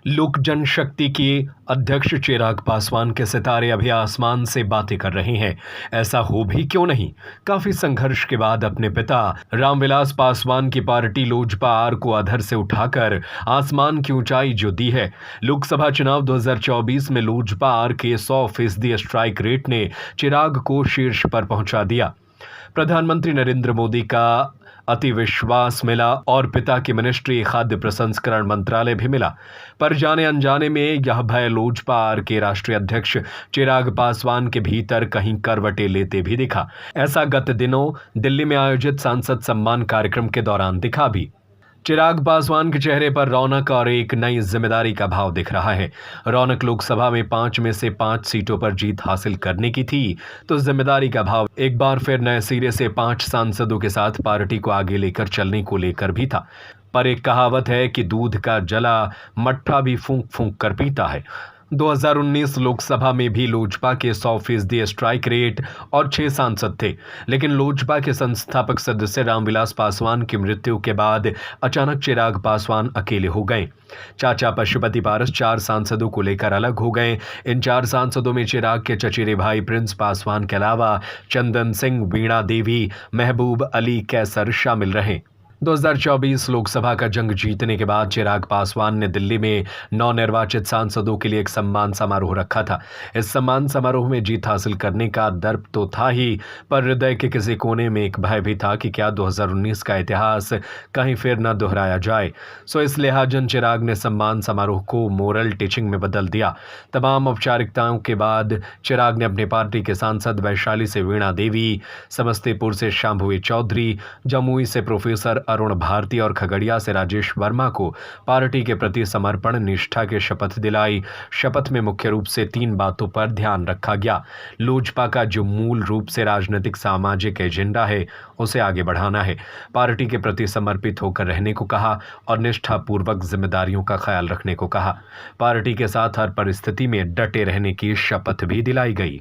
लोक जनशक्ति के अध्यक्ष चिराग पासवान के सितारे अभी आसमान से बातें कर रहे हैं। ऐसा हो भी क्यों नहीं। काफी संघर्ष के बाद अपने पिता रामविलास पासवान की पार्टी लोजपा आर को अधर से उठाकर आसमान की ऊंचाई जो दी है। लोकसभा चुनाव 2024 में लोजपा आर के 100% स्ट्राइक रेट ने चिराग को शीर्ष पर पहुंचा दिया। प्रधानमंत्री नरेंद्र मोदी का अति विश्वास मिला और पिता की मिनिस्ट्री खाद्य प्रसंस्करण मंत्रालय भी मिला। पर जाने अनजाने में यह भय लोजपा आर के राष्ट्रीय अध्यक्ष चिराग पासवान के भीतर कहीं करवटें लेते भी दिखा। ऐसा गत दिनों दिल्ली में आयोजित सांसद सम्मान कार्यक्रम के दौरान दिखा भी। चिराग पासवान के चेहरे पर रौनक और एक नई जिम्मेदारी का भाव दिख रहा है। रौनक लोकसभा में 5 में से 5 सीटों पर जीत हासिल करने की थी, तो जिम्मेदारी का भाव एक बार फिर नए सिरे से 5 सांसदों के साथ पार्टी को आगे लेकर चलने को लेकर भी था। पर एक कहावत है कि दूध का जला मट्ठा भी फूंक फूंक कर पीता है। 2019 लोकसभा में भी लोजपा के 100% स्ट्राइक रेट और 6 सांसद थे, लेकिन लोजपा के संस्थापक सदस्य रामविलास पासवान की मृत्यु के बाद अचानक चिराग पासवान अकेले हो गए। चाचा पशुपति पारस 4 सांसदों को लेकर अलग हो गए। इन 4 सांसदों में चिराग के चचेरे भाई प्रिंस पासवान के अलावा चंदन सिंह, वीणा देवी, महबूब अली कैसर शामिल रहे। 2024 लोकसभा का जंग जीतने के बाद चिराग पासवान ने दिल्ली में नवनिर्वाचित सांसदों के लिए एक सम्मान समारोह रखा था। इस सम्मान समारोह में जीत हासिल करने का दर्प तो था ही, पर हृदय के किसी कोने में एक भय भी था कि क्या 2019 का इतिहास कहीं फिर न दोहराया जाए। सो इस लिहाजन चिराग ने सम्मान समारोह को मोरल टीचिंग में बदल दिया। तमाम औपचारिकताओं के बाद चिराग ने अपनी पार्टी के सांसद वैशाली से वीणा देवी, समस्तीपुर से शांभवी चौधरी, जमुई से प्रोफेसर अरुण भारती और खगड़िया से राजेश वर्मा को पार्टी के प्रति समर्पण निष्ठा की शपथ दिलाई। शपथ में मुख्य रूप से 3 बातों पर ध्यान रखा गया। लोजपा का जो मूल रूप से राजनीतिक सामाजिक एजेंडा है, उसे आगे बढ़ाना है। पार्टी के प्रति समर्पित होकर रहने को कहा और निष्ठापूर्वक जिम्मेदारियों का ख्याल रखने को कहा। पार्टी के साथ हर परिस्थिति में डटे रहने की शपथ भी दिलाई गई।